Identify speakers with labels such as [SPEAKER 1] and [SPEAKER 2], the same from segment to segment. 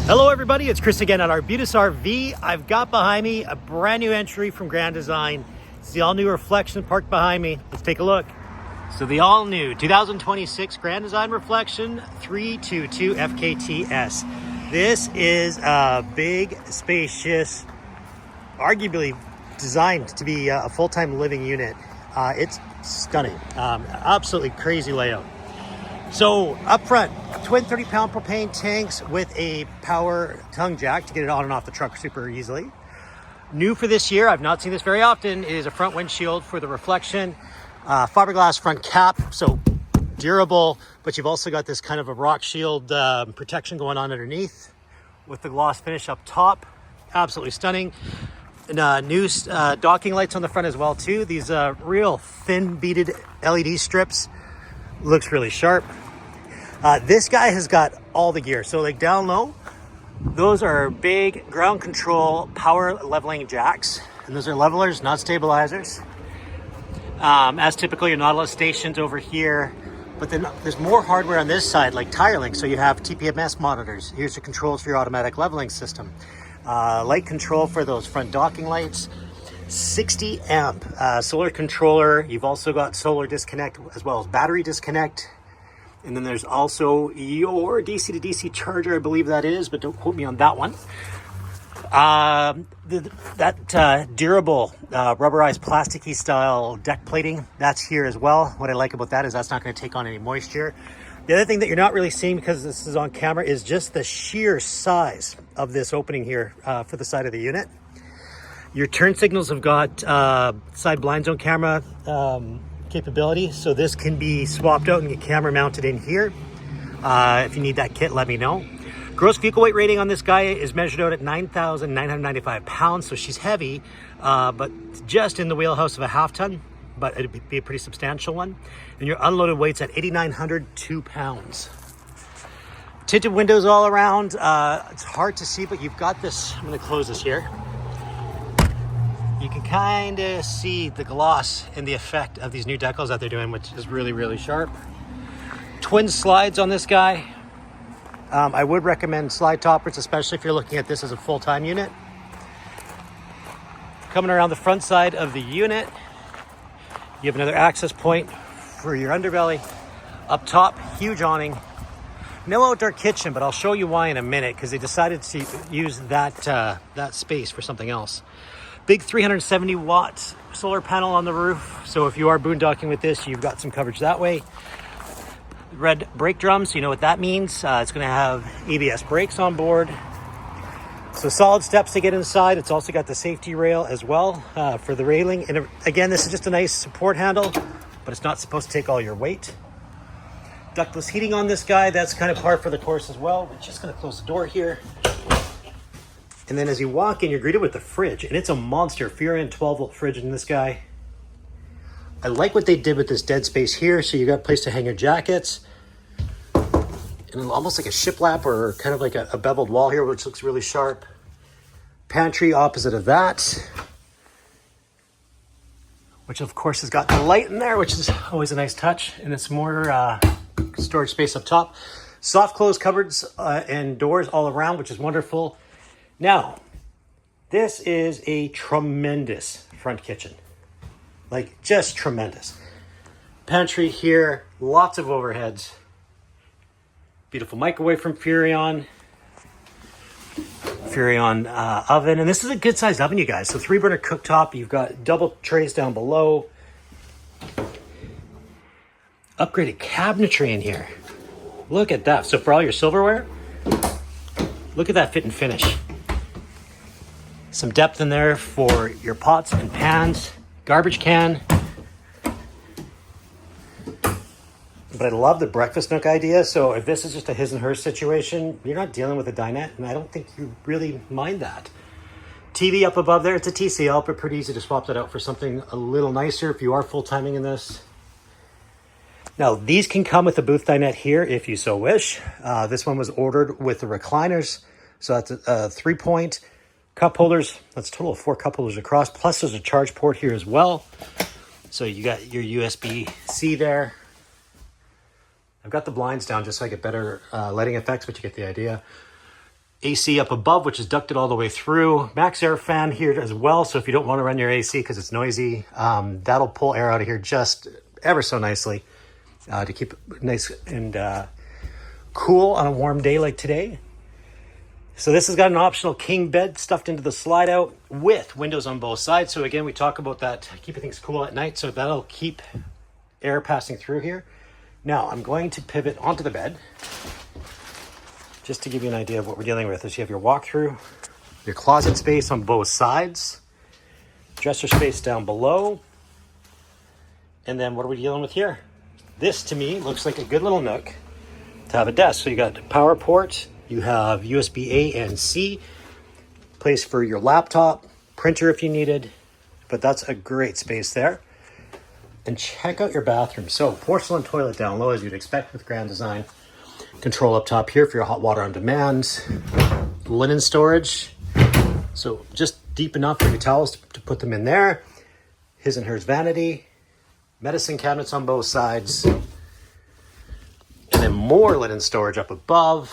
[SPEAKER 1] Hello everybody, it's Chris again at Arbutus RV. I've got behind me a brand new entry from Grand Design. It's the all new Reflection parked behind me. Let's take a look. So the all new 2026 Grand Design Reflection 322 FKTS. This is a big, spacious, arguably designed to be a full-time living unit. It's stunning, absolutely crazy layout. So up front, twin 30-pound propane tanks with a power tongue jack to get it on and off the truck super easily. New for this year, I've not seen this very often, is a front windshield for the Reflection. Fiberglass front cap, so durable, but you've also got this kind of a rock shield protection going on underneath with the gloss finish up top. Absolutely stunning. And new docking lights on the front as well too. These real thin beaded LED strips. Looks really sharp. This guy has got all the gear. So like down low, those are big ground control power leveling jacks. And those are levelers, not stabilizers. As typical, your Nautilus stations over here. But then there's more hardware on this side, like tire link. So you have TPMS monitors. Here's your controls for your automatic leveling system. Light control for those front docking lights. 60 amp solar controller. You've also got solar disconnect as well as battery disconnect. And then there's also your DC to DC charger, I believe that is, but don't quote me on that one. That durable rubberized plasticky style deck plating, that's here as well. What I like about that is that's not going to take on any moisture. The other thing that you're not really seeing because this is on camera is just the sheer size of this opening here for the side of the unit. Your turn signals have got side blind zone camera capability, so this can be swapped out and get camera mounted in here. If you need that kit, let me know. Gross vehicle weight rating on this guy is measured out at 9,995 pounds, so she's heavy, but just in the wheelhouse of a half ton, but it'd be a pretty substantial one. And your unloaded weight's at 8,902 pounds. Tinted windows all around. It's hard to see, but you've got this. I'm going to close this here. You can kind of see the gloss and the effect of these new decals that they're doing, which is really, really sharp. Twin slides on this guy. I would recommend slide toppers, especially if you're looking at this as a full-time unit. Coming around the front side of the unit, you have another access point for your underbelly. Up top, huge awning. No outdoor kitchen, but I'll show you why in a minute, because they decided to use that space for something else. Big 370 watt solar panel on the roof. So if you are boondocking with this, you've got some coverage that way. Red brake drums, you know what that means. It's going to have ABS brakes on board. So solid steps to get inside. It's also got the safety rail as well for the railing. And again, this is just a nice support handle, but it's not supposed to take all your weight. Ductless heating on this guy. That's kind of par for the course as well. We're just going to close the door here. And then as you walk in, you're greeted with the fridge, and it's a monster Furion 12-volt fridge in this guy. I like what they did with this dead space here. So you got a place to hang your jackets, and almost like a shiplap or kind of like a beveled wall here, which looks really sharp. Pantry opposite of that, which of course has got the light in there, which is always a nice touch, and it's more storage space up top. Soft close cupboards and doors all around, which is wonderful. Now, this is a tremendous front kitchen, like just tremendous. Pantry here, lots of overheads. Beautiful microwave from Furion oven, and this is a good sized oven, you guys. So 3-burner cooktop, you've got double trays down below. Upgraded cabinetry in here. Look at that. So for all your silverware, look at that fit and finish. Some depth in there for your pots and pans, garbage can. But I love the breakfast nook idea. So if this is just a his and her situation, you're not dealing with a dinette, and I don't think you really mind that. TV up above there, it's a TCL, but pretty easy to swap that out for something a little nicer if you are full-timing in this. Now, these can come with a booth dinette here if you so wish. This one was ordered with the recliners. So that's a 3-point. Cup holders, that's a total of 4 cup holders across, plus there's a charge port here as well. So you got your USB-C there. I've got the blinds down just so I get better lighting effects, but you get the idea. AC up above, which is ducted all the way through. Max air fan here as well. So if you don't want to run your AC because it's noisy, that'll pull air out of here just ever so nicely to keep it nice and cool on a warm day like today. So this has got an optional king bed stuffed into the slide out with windows on both sides. So again, we talk about that, keeping things cool at night. So that'll keep air passing through here. Now I'm going to pivot onto the bed just to give you an idea of what we're dealing with. Is you have your walk-through, your closet space on both sides, dresser space down below. And then what are we dealing with here? This to me looks like a good little nook to have a desk. So you got power port, you have USB A and C, place for your laptop, printer if you needed, but that's a great space there. And check out your bathroom. So porcelain toilet down low as you'd expect with Grand Design. Control up top here for your hot water on demand. Linen storage. So just deep enough for your towels to put them in there. His and hers vanity. Medicine cabinets on both sides. And then more linen storage up above.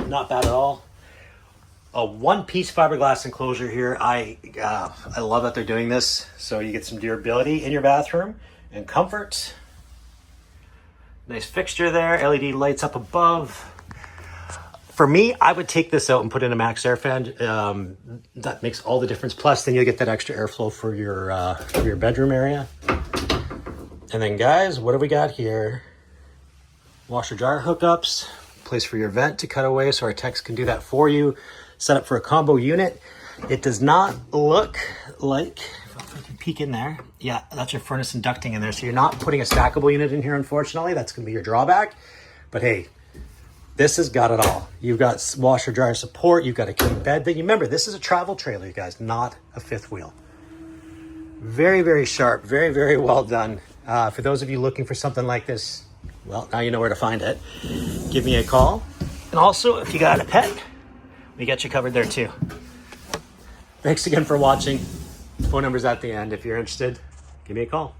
[SPEAKER 1] Not bad at all. A one-piece fiberglass enclosure here. I love that they're doing this. So you get some durability in your bathroom and comfort. Nice fixture there. LED lights up above. For me, I would take this out and put in a max air fan. That makes all the difference. Plus, then you'll get that extra airflow for your bedroom area. And then, guys, what do we got here? Washer dryer hookups. Place for your vent to cut away, so our techs can do that for you. Set up for a combo unit. It does not look like, if I can peek in there, yeah, that's your furnace and ducting in there. So you're not putting a stackable unit in here, unfortunately. That's going to be your drawback. But hey, this has got it all. You've got washer dryer support. You've got a king bed. Then you remember, this is a travel trailer, you guys, not a fifth wheel. Very, very sharp. Very, very well done. For those of you looking for something like this, well, now you know where to find it. Give me a call. And also, if you got a pet, we got you covered there too. Thanks again for watching. Phone number's at the end. If you're interested, give me a call.